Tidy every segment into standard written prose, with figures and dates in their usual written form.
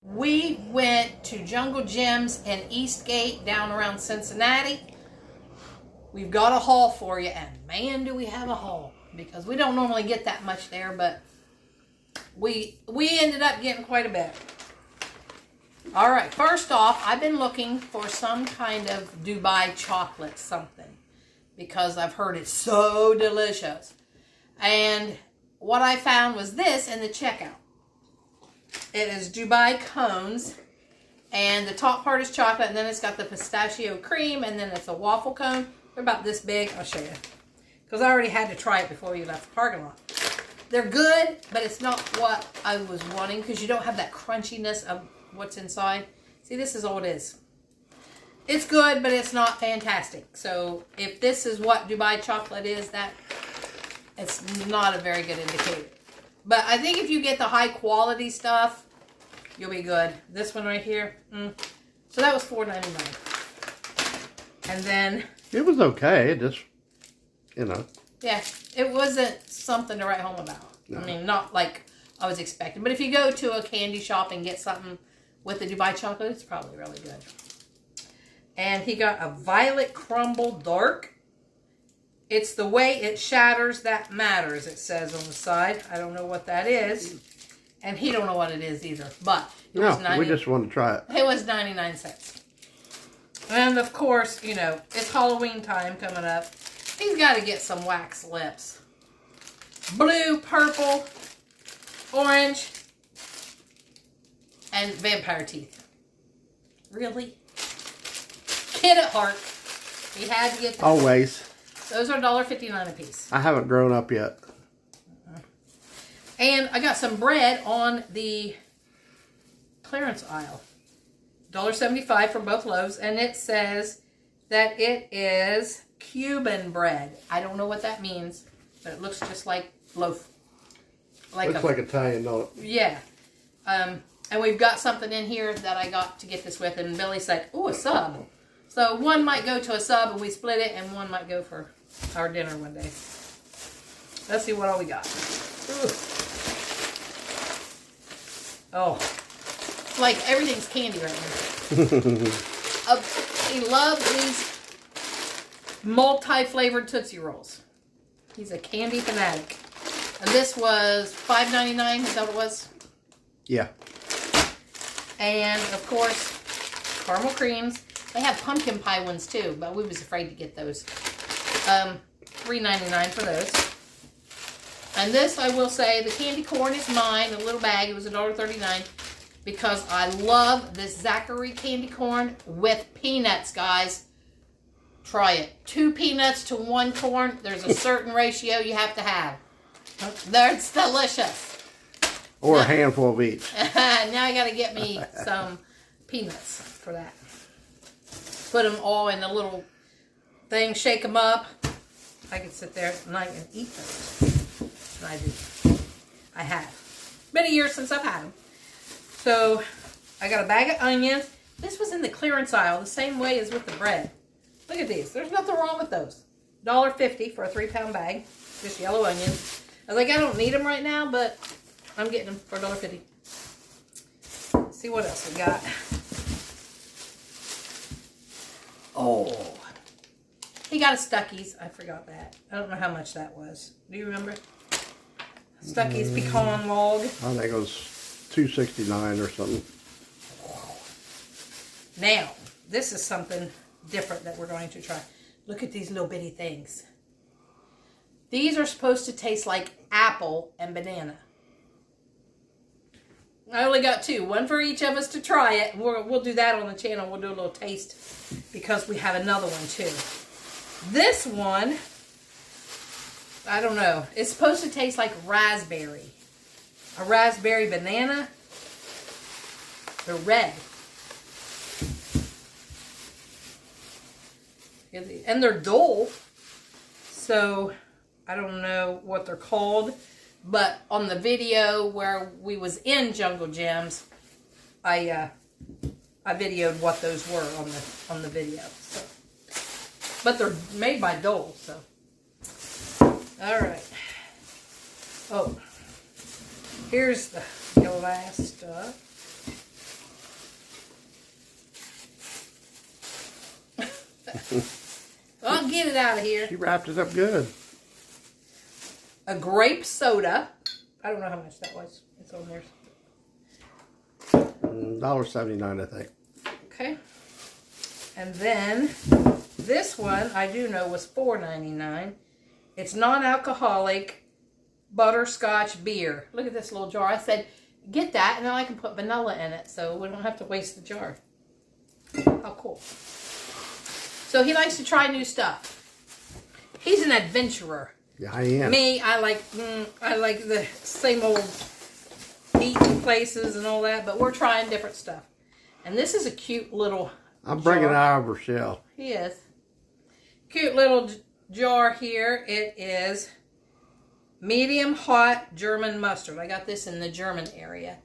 We went to Jungle Gyms in Eastgate down around Cincinnati. We've got a haul for you, and man, do we have a haul, because we don't normally get that much there, but we ended up getting quite a bit. All right, first off, I've been looking for some kind of Dubai chocolate something, because I've heard it's so delicious. And what I found was this in the checkout. It is Dubai cones, and the top part is chocolate, and then it's got the pistachio cream, and then it's a waffle cone. They're about this big. I'll show you, because I already had to try it before we left the parking lot. They're good, but it's not what I was wanting, because you don't have that crunchiness of what's inside. See, this is all it is. It's good, but it's not fantastic. So if this is what Dubai chocolate is, that it's not a very good indicator. But I think if you get the high quality stuff, you'll be good. This one right here. So that was $4.99. And then... It was okay. It just, you know. Yeah, it wasn't something to write home about. No. I mean, not like I was expecting. But if you go to a candy shop and get something with the Dubai chocolate, it's probably really good. And he got a violet crumble dark. It's the way it shatters that matters, it says on the side. I don't know what that is. And he don't know what it is either. But it was we just wanted to try it. It was 99 cents. And of course, you know, it's Halloween time coming up. He's got to get some wax lips. Blue, purple, orange, and vampire teeth. Really? Kid at heart. He had to get them. Always. Those are $1.59 a piece. I haven't grown up yet. And I got some bread on the clearance aisle. $1.75 for both loaves. And it says that it is Cuban bread. I don't know what that means, but it looks just like loaf. Looks like Italian, don't it? Yeah. And we've got something in here that I got to get this with. And Billy said, "Ooh, a sub." So one might go to a sub and we split it, and one might go for our dinner one day. Let's see what all we got. Ooh. Oh, like everything's candy right now. He loves these multi-flavored Tootsie Rolls. He's a candy fanatic. And this was $5.99. Is that what it was? Yeah. And of course, caramel creams. They have pumpkin pie ones too, but we was afraid to get those. $3.99 for those. And this, I will say, the candy corn is mine. A little bag. It was $1.39 because I love this Zachary candy corn with peanuts, guys. Try it. 2 peanuts to 1 corn. There's a certain ratio you have to have. That's delicious. Or a handful of each. Now I got to get me some peanuts for that. Put them all in a little thing, shake them up. I could sit there tonight and eat those. And I do. I have. Been a year since I've had them. So I got a bag of onions. This was in the clearance aisle, the same way as with the bread. Look at these. There's nothing wrong with those. $1.50 for a 3-pound bag. Just yellow onions. I was like, I don't need them right now, but I'm getting them for $1.50. Let's see what else we got. Oh, he got a Stuckey's. I forgot that. I don't know how much that was. Do you remember? Stuckey's pecan log. I think it was $2.69 or something. Now, this is something different that we're going to try. Look at these little bitty things. These are supposed to taste like apple and banana. I only got 2. One for each of us to try it. We'll do that on the channel. We'll do a little taste because we have another one too. This one, I don't know. It's supposed to taste like raspberry. A raspberry banana. They're red. And they're dull. So, I don't know what they're called. But on the video where we was in Jungle Gyms, I videoed what those were on the video. So. But they're made by Dole, so. All right. Oh, here's the last stuff. I'll get it out of here. She wrapped it up good. A grape soda. I don't know how much that was. It's on there. $1.79, I think. Okay. And then this one I do know was $4.99. It's non-alcoholic butterscotch beer. Look at this little jar. I said, get that, and then I can put vanilla in it, so we don't have to waste the jar. How cool. So he likes to try new stuff. He's an adventurer. Yeah, I am. Me, I like the same old eating places and all that, but we're trying different stuff. And this is a cute little I'm bringing it out of her shell. He is. Cute little jar here. It is medium hot German mustard. I got this in the German area.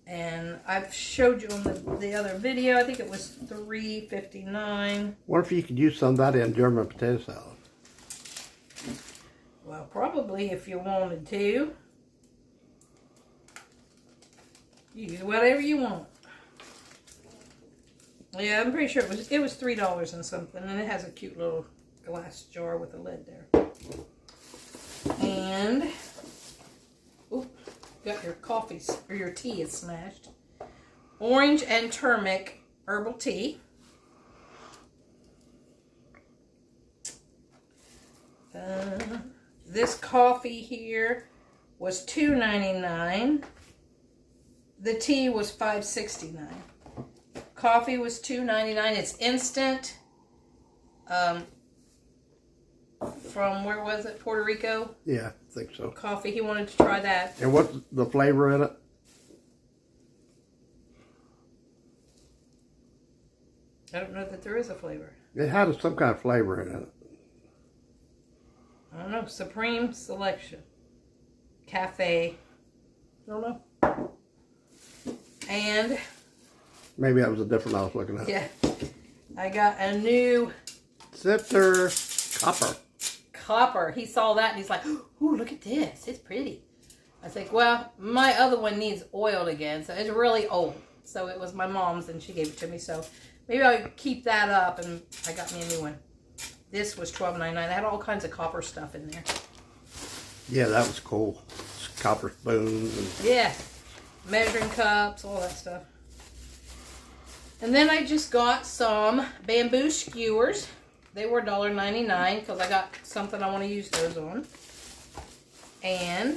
And I've showed you on the other video. I think it was $3.59. What if you could use some of that in German potato salad? Well, probably if you wanted to. Use whatever you want. Yeah, I'm pretty sure it was $3 and something, and it has a cute little glass jar with a lid there. And got your coffee or your tea is smashed. Orange and turmeric herbal tea. This coffee here was $2.99. The tea was $5.69. Coffee was $2.99. It's instant. From where was it? Puerto Rico? Yeah, I think so. Coffee. He wanted to try that. And what's the flavor in it? I don't know that there is a flavor. It had some kind of flavor in it. I don't know. Supreme Selection. Cafe. I don't know. And Maybe that was a different I was looking at. yeah, I got a new Sifter copper. He saw that and he's like, ooh, look at this. It's pretty. I was like, well, my other one needs oiled again. So it's really old. So it was my mom's and she gave it to me. So maybe I'll keep that up, and I got me a new one. This was $12.99. They had all kinds of copper stuff in there. Yeah, that was cool. Copper spoons. And yeah. Measuring cups, all that stuff. And then I just got some bamboo skewers. They were $1.99 because I got something I want to use those on. And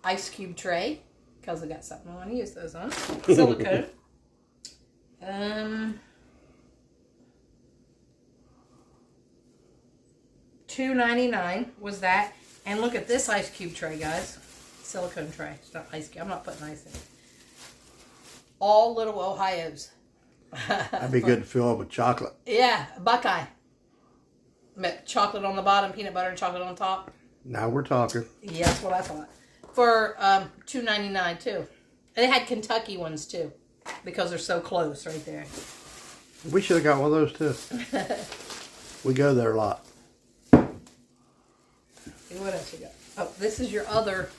ice cube tray because I got something I want to use those on. Silicone. $2.99 was that. And look at this ice cube tray, guys. Silicone tray. It's not ice cube. I'm not putting ice in it. All little Ohios. that'd be good to fill up with chocolate. Yeah, Buckeye. Chocolate on the bottom, peanut butter, and chocolate on top. Now we're talking. Yeah, that's what I thought. For $2.99 too. And they had Kentucky ones too, because they're so close right there. We should have got one of those too. We go there a lot. See, what else you got? Oh, this is your other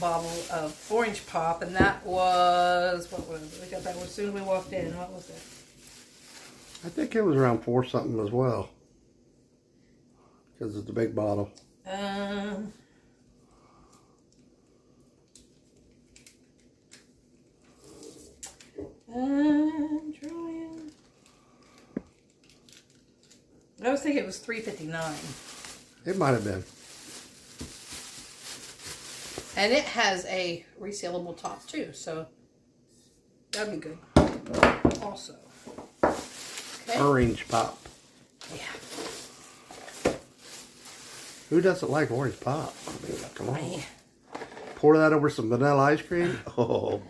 bottle of orange pop, and that was, what was it? We got that one as soon as we walked in. What was it? I think it was around 4 something as well. Because it's a big bottle. I'm trying. I was thinking it was $3.59. It might have been. And it has a resealable top too, so that'd be good. Also. Okay. Orange pop. Yeah. Who doesn't like orange pop? I mean, come on. Me. Pour that over some vanilla ice cream. Oh.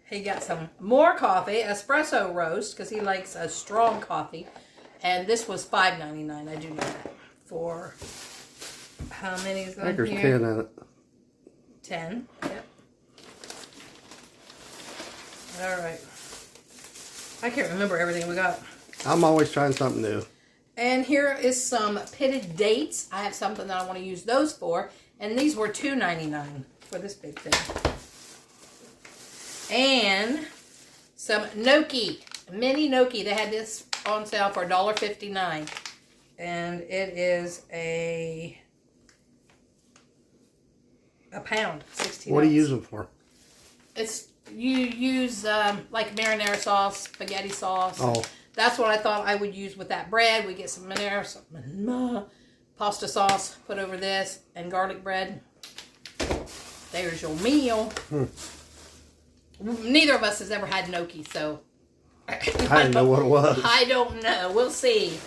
He got some more coffee, espresso roast, because he likes a strong coffee. And this was $5.99. I do know that. For how many is on I think there's here? 10 in it. 10. Yep. All right. I can't remember everything we got. I'm always trying something new. And here is some pitted dates. I have something that I want to use those for. And these were $2.99 for this big thing. And some gnocchi. Mini gnocchi. They had this on sale for $1.59. And it is a pound, 16 What do you ounce. use them for? You use like marinara sauce, spaghetti sauce. Oh. That's what I thought I would use with that bread. We get some pasta sauce, put over this, and garlic bread. There's your meal. Neither of us has ever had gnocchi, so I didn't know what it was. I don't know. We'll see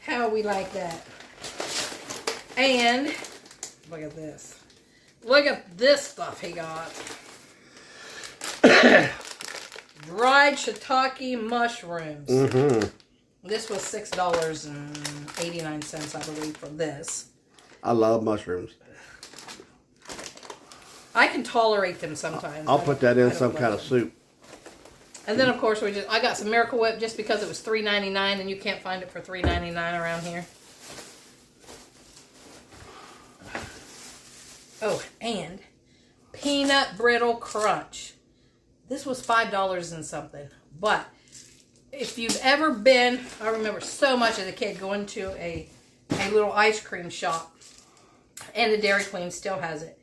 how we like that. And look at this. Look at this stuff he got. Dried shiitake mushrooms. This was $6.89, I believe, for this. I love mushrooms. I can tolerate them sometimes. I'll put that in some kind of soup. And then, of course, I got some Miracle Whip just because it was $3.99, and you can't find it for $3.99 around here. Oh, and peanut brittle crunch. This was $5 and something. But if you've ever been, I remember so much as a kid going to a little ice cream shop, and the Dairy Queen still has it,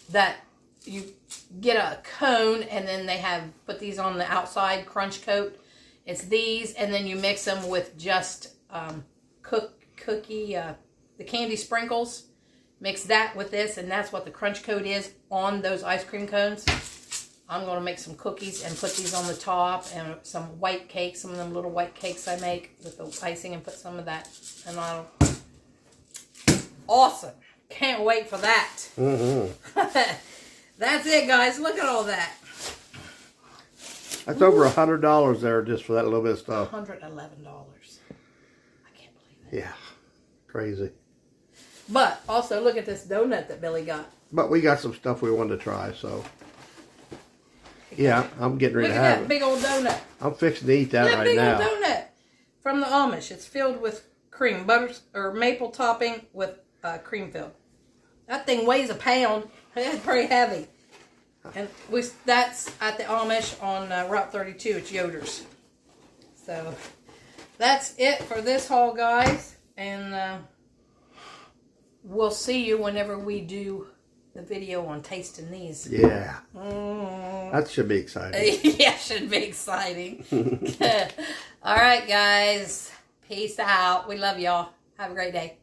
that you get a cone and then they put these on the outside crunch coat. It's these, and then you mix them with just the candy sprinkles. Mix that with this, and that's what the crunch coat is on those ice cream cones. I'm going to make some cookies and put these on the top, and some white cakes, some of them little white cakes I make with the icing, and put some of that. And awesome. Can't wait for that. That's it, guys. Look at all that. That's over $100 there just for that little bit of stuff. $111. I can't believe it. Yeah. Crazy. But also look at this donut that Billy got. But we got some stuff we wanted to try, so. Yeah, I'm getting ready to have it. Look at that big old donut. I'm fixing to eat that right now. Big old donut from the Amish. It's filled with cream, butter, or maple topping with cream filled. That thing weighs a pound. It's pretty heavy. And that's at the Amish on Route 32. It's Yoder's. So that's it for this haul, guys. And we'll see you whenever we do the video on tasting these. Yeah. That should be exciting. Yeah, should be exciting. All right, guys. Peace out. We love y'all. Have a great day.